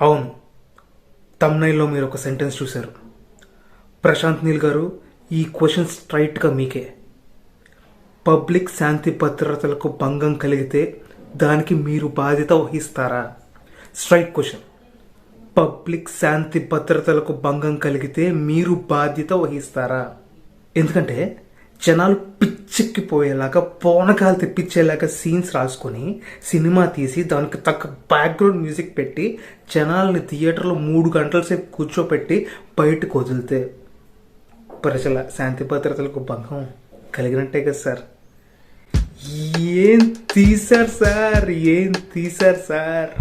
అవును, తమ్నైల్లో మీరు ఒక సెంటెన్స్ చూశారు. ప్రశాంత్ నీల్ గారు, ఈ క్వశ్చన్ స్ట్రైట్గా మీకే. పబ్లిక్ శాంతి భద్రతలకు భంగం కలిగితే దానికి మీరు బాధ్యత వహిస్తారా? Straight question. పబ్లిక్ శాంతి భద్రతలకు భంగం కలిగితే మీరు బాధ్యత వహిస్తారా? ఎందుకంటే జనాలు పిచ్చెక్కిపోయేలాగా పోనకాలు తెప్పించేలాగా సీన్స్ రాసుకొని సినిమా తీసి దానికి తగ్గ బ్యాక్గ్రౌండ్ మ్యూజిక్ పెట్టి జనాల్ని థియేటర్లో 3 గంటల సేపు కూర్చోపెట్టి బయటకు వదిలితే ప్రజల శాంతి భద్రతలకు భంగం కలిగినట్టే కదా సార్. ఏం తీశారు సార్, ఏం తీశారు సార్.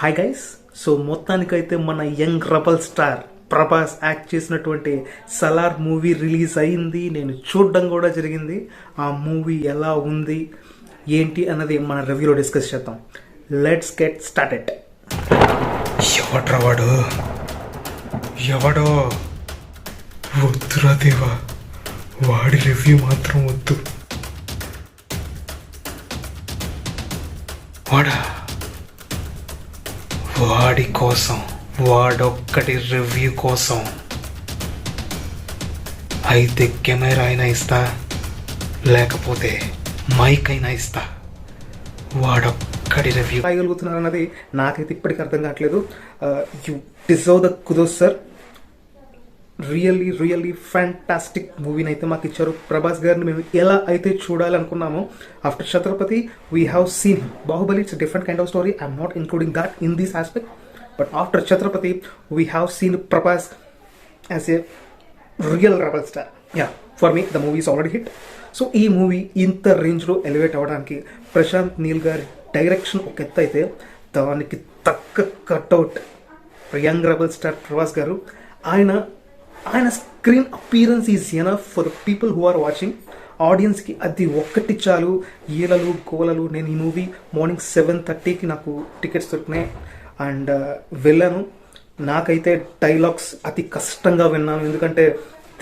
Hi guys. సో మొత్తానికైతే మన young rebel star Prabhas act చేసినటువంటి సలార్ మూవీ రిలీజ్ అయింది. నేను చూడడం కూడా జరిగింది. ఆ మూవీ ఎలా ఉంది ఏంటి అన్నది మన రివ్యూలో డిస్కస్ చేద్దాం. Let's get started. ఎవడ్రా వాడు? ఎవడో వద్దురా దేవా, వాడి రివ్యూ మాత్రం వద్దు. వాడి కోసం, వాడొక్కటి రివ్యూ కోసం అయితే కెమెరా అయినా ఇస్తా, లేకపోతే మైక్ అయినా ఇస్తా. వాడొక్కడి రివ్యూ రాయగలుగుతున్నారు అన్నది నాకైతే ఇప్పటికీ అర్థం కావట్లేదు. You deserve the kudos sir. Really fantastic మూవీని అయితే మాకు ఇచ్చారు. ప్రభాస్ గారిని మేము ఎలా అయితే చూడాలనుకున్నామో after Chatrapathi we have seen Baahubali. It's different kind of story. I'm not including that in this aspect. But after Chatrapathi we have seen Prabhas as a real rebel star. Yeah, for me the movie is already hit. So ఈ movie ఇంత రేంజ్లో elevate అవ్వడానికి ప్రశాంత్ నీల్ గారి direction ఒక ఎత్తు అయితే, దానికి తగ్గ cutout young rebel star Prabhas గారు. ఆయన screen appearance is enough for the people who are watching. ఆడియన్స్కి అది ఒక్కటి చాలు. ఈలలు గోలలు. నేను ఈ మూవీ మార్నింగ్ 7:30కి నాకు టికెట్స్ దొరికినాయి అండ్ వెళ్ళాను. నాకైతే డైలాగ్స్ అతి కష్టంగా విన్నాను. ఎందుకంటే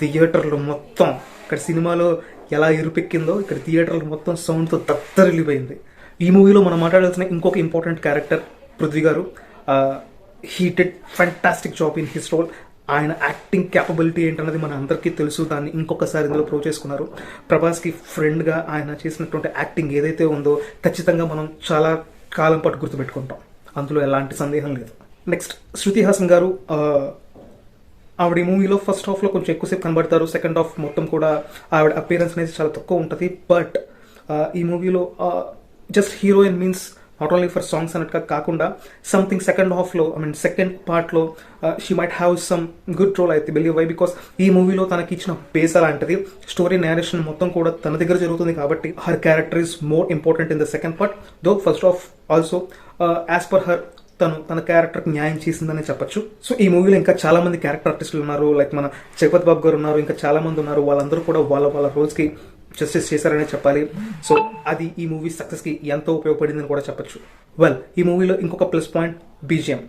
థియేటర్లో మొత్తం, ఇక్కడ సినిమాలో ఎలా ఇరుపెక్కిందో ఇక్కడ థియేటర్లో మొత్తం సౌండ్తో దత్తరిల్లిపోయింది. ఈ మూవీలో మనం మాట్లాడాల్సిన ఇంకొక ఇంపార్టెంట్ క్యారెక్టర్ పృథ్వీ గారు. He did fantastic job in his role. ఆయన యాక్టింగ్ క్యాపబిలిటీ ఏంటన్నది మన అందరికీ తెలుసు. దాన్ని ఇంకొకసారి ఇందులో ప్రూవ్ చేసుకున్నారు. ప్రభాస్కి ఫ్రెండ్గా ఆయన చేసినటువంటి యాక్టింగ్ ఏదైతే ఉందో ఖచ్చితంగా మనం చాలా కాలం పాటు గుర్తుపెట్టుకుంటాం. అందులో ఎలాంటి సందేహం లేదు. నెక్స్ట్ శృతి హాసన్ గారు. ఆవిడ ఈ మూవీలో ఫస్ట్ హాఫ్లో కొంచెం ఎక్కువసేపు కనబడతారు. సెకండ్ హాఫ్ మొత్తం కూడా ఆవిడ అపియరెన్స్ అనేది చాలా తక్కువ ఉంటుంది. బట్ ఈ మూవీలో just heroine means not only for songs అన్నట్టుగా కాకుండా సంథింగ్ సెకండ్ హాఫ్లో, సెకండ్ పార్ట్లో she might have some good role అయితే బిలీవ్. వై? బికాస్ ఈ మూవీలో తనకి ఇచ్చిన బేస్ అలాంటిది. స్టోరీ నేరేషన్ మొత్తం కూడా తన దగ్గర జరుగుతుంది కాబట్టి her character is more important in the second part. Though first half also as per her తన క్యారెక్టర్కి న్యాయం చేసిందని చెప్పొచ్చు. సో ఈ మూవీలో ఇంకా చాలా మంది క్యారెక్టర్ ఆర్టిస్టులు ఉన్నారు. లైక్ మన జగపతి బాబు గారు ఉన్నారు, ఇంకా చాలా మంది ఉన్నారు. వాళ్ళందరూ కూడా వాళ్ళ రోల్స్కి జస్టిస్ చేశారనే చెప్పాలి. సో అది ఈ మూవీ సక్సెస్కి ఎంతో ఉపయోగపడిందని కూడా చెప్పొచ్చు. వెల్, ఈ మూవీలో ఇంకొక plus point BGM.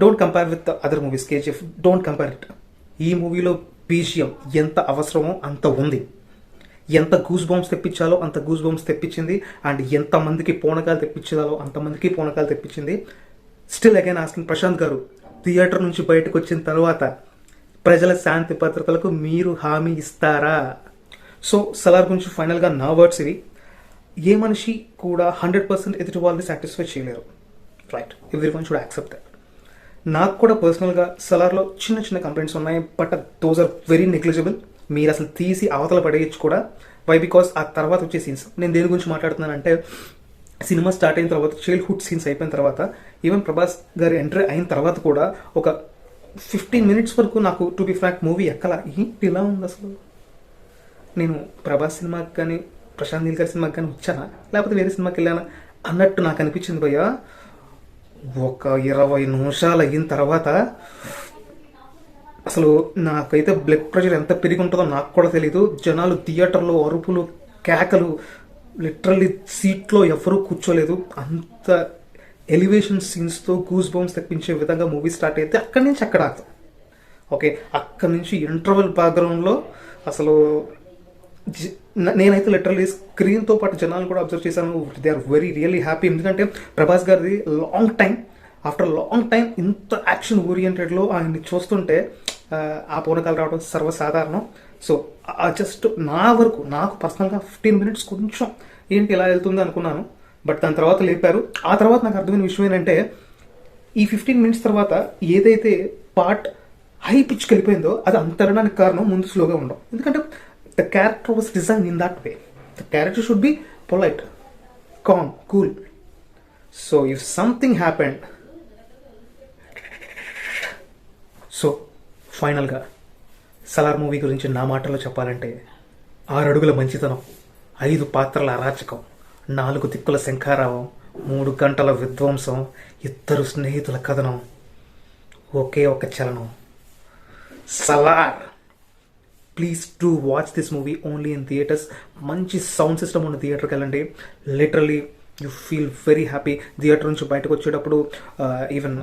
Don't compare with other movies. KGF, don't compare it. ఈ మూవీలో బీజిఎం ఎంత అవసరమో అంత ఉంది. ఎంత గూస్ బాంబ్స్ తెప్పించాలో అంత గూస్ బాంబ్స్ తెప్పించింది. అండ్ ఎంతమందికి పూనకాలు తెప్పించాలో అంతమందికి పూనకాలు తెప్పించింది. స్టిల్ అగైన్ ఆస్కింగ్ ప్రశాంత్ గారు, థియేటర్ నుంచి బయటకు వచ్చిన తర్వాత ప్రజల శాంతి భద్రతలకు మీరు హామీ ఇస్తారా? సో సలార్ గురించి ఫైనల్గా నా వర్డ్స్ ఇవి. ఏ మనిషి కూడా 100% ఎదుటి వాళ్ళని సాటిస్ఫై చేయలేరు. Right, everyone should accept that. నాకు కూడా పర్సనల్గా సలార్లో చిన్న కంప్లైంట్స్ ఉన్నాయి. But those are very negligible. మీరు అసలు తీసి అవతల పడేయచ్చు కూడా. వై? బికాస్ ఆ తర్వాత వచ్చే సీన్స్, నేను దేని గురించి మాట్లాడుతున్నానంటే, సినిమా స్టార్ట్ అయిన తర్వాత చైల్డ్హుడ్ సీన్స్ అయిపోయిన తర్వాత ఈవెన్ ప్రభాస్ గారి ఎంట్రీ అయిన తర్వాత కూడా ఒక 15 minutes వరకు నాకు టు బి ఫ్రాంక్ మూవీ ఎక్కలా. ఏంటి ఇలా ఉంది అసలు? నేను ప్రభాస్ సినిమాకి కానీ ప్రశాంత్ నీల్ గారి సినిమాకి కానీ వచ్చానా, లేకపోతే వేరే సినిమాకి వెళ్ళానా అన్నట్టు నాకు అనిపించింది భయ్యా. ఒక 20 నిమిషాలు అయిన తర్వాత అసలు నాకైతే బ్లడ్ ప్రెషర్ ఎంత పెరిగి ఉంటుందో నాకు కూడా తెలీదు. జనాలు థియేటర్లో అరుపులు, కేకలు, లిటరల్లీ సీట్లో ఎవరూ కూర్చోలేదు. అంత ఎలివేషన్ సీన్స్తో గూస్ బాంబ్స్ తెప్పించే విధంగా మూవీ స్టార్ట్ అయితే అక్కడి నుంచి అక్కడ ఆగుతాం. ఓకే, అక్కడి నుంచి ఇంటర్వెల్ బ్యాక్గ్రౌండ్లో అసలు నేనైతే లిటరల్లీ స్క్రీన్తో పాటు జనాలు కూడా అబ్జర్వ్ చేశాను. They are very really happy. ఎందుకంటే ప్రభాస్ గారిది ఆఫ్టర్ లాంగ్ టైం ఇంత యాక్షన్ ఓరియంటెడ్లో ఆయన్ని చూస్తుంటే ఆ పూనకాలు రావడం సర్వసాధారణం. సో జస్ట్ నాకు పర్సనల్గా 15 minutes కొంచెం ఏంటి ఇలా వెళ్తుంది అనుకున్నాను. బట్ దాని తర్వాత లేపారు. ఆ తర్వాత నాకు అర్థమైన విషయం ఏంటంటే ఈ 15 minutes తర్వాత ఏదైతే పార్ట్ హై పిచ్కి వెళ్ళిపోయిందో అది అంత వెళ్ళడానికి కారణం ముందు స్లోగా ఉండడం. ఎందుకంటే the character was design in that way. The character should be polite, calm, cool. So if something happened, so ఫైనల్గా సలార్ మూవీ గురించి నా మాటల్లో చెప్పాలంటే 6 అడుగుల మంచితనం, 5 పాత్రల అరాచకం, 4 దిక్కుల శంఖారావం, 3 గంటల విధ్వంసం, 2 స్నేహితుల కథనం, ఒకే ఒక చలనం, Salaar. Please to watch this movie only in theatres. మంచి సౌండ్ సిస్టమ్ ఉన్న థియేటర్కి వెళ్ళండి. Literally you feel very happy. Theatre నుంచి బయటకు వచ్చేటప్పుడు ఈవెన్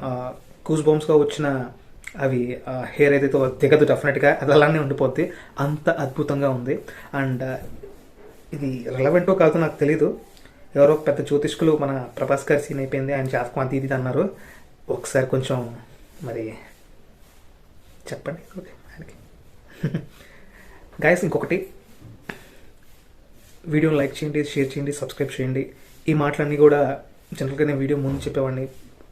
గూస్ బంప్స్గా వచ్చిన అవి హెయిర్ ఏదైతే దిగదు, డెఫినెట్గా అది అలానే ఉండిపోద్ది. అంత అద్భుతంగా ఉంది. అండ్ ఇది రిలవెంటో కాదో నాకు తెలీదు, ఎవరో పెద్ద జ్యోతిష్కులు మన ప్రభాస్ గారి సీన్ అయిపోయింది, ఆయన జాతకం అంత ఇది అన్నారు. ఒకసారి కొంచెం మరి చెప్పండి ఓకే ఆయనకి. గైస్, ఇంకొకటి, వీడియోని లైక్ చేయండి, షేర్ చేయండి, సబ్స్క్రైబ్ చేయండి. ఈ మాటలన్నీ కూడా జనరల్గా నేను వీడియో ముందు చెప్పేవాడిని,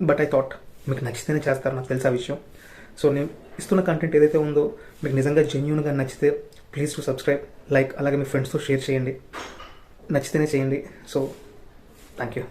బట్ ఐ థాట్ మీకు నచ్చితేనే చేస్తారు, నాకు తెలుసు ఆ విషయం. సో నేను ఇస్తున్న కంటెంట్ ఏదైతే ఉందో మీకు నిజంగా జెన్యూన్గా నచ్చితే ప్లీజ్ టు సబ్స్క్రైబ్, లైక్, అలాగే మీ ఫ్రెండ్స్తో షేర్ చేయండి. నచ్చితేనే చేయండి. So thank you.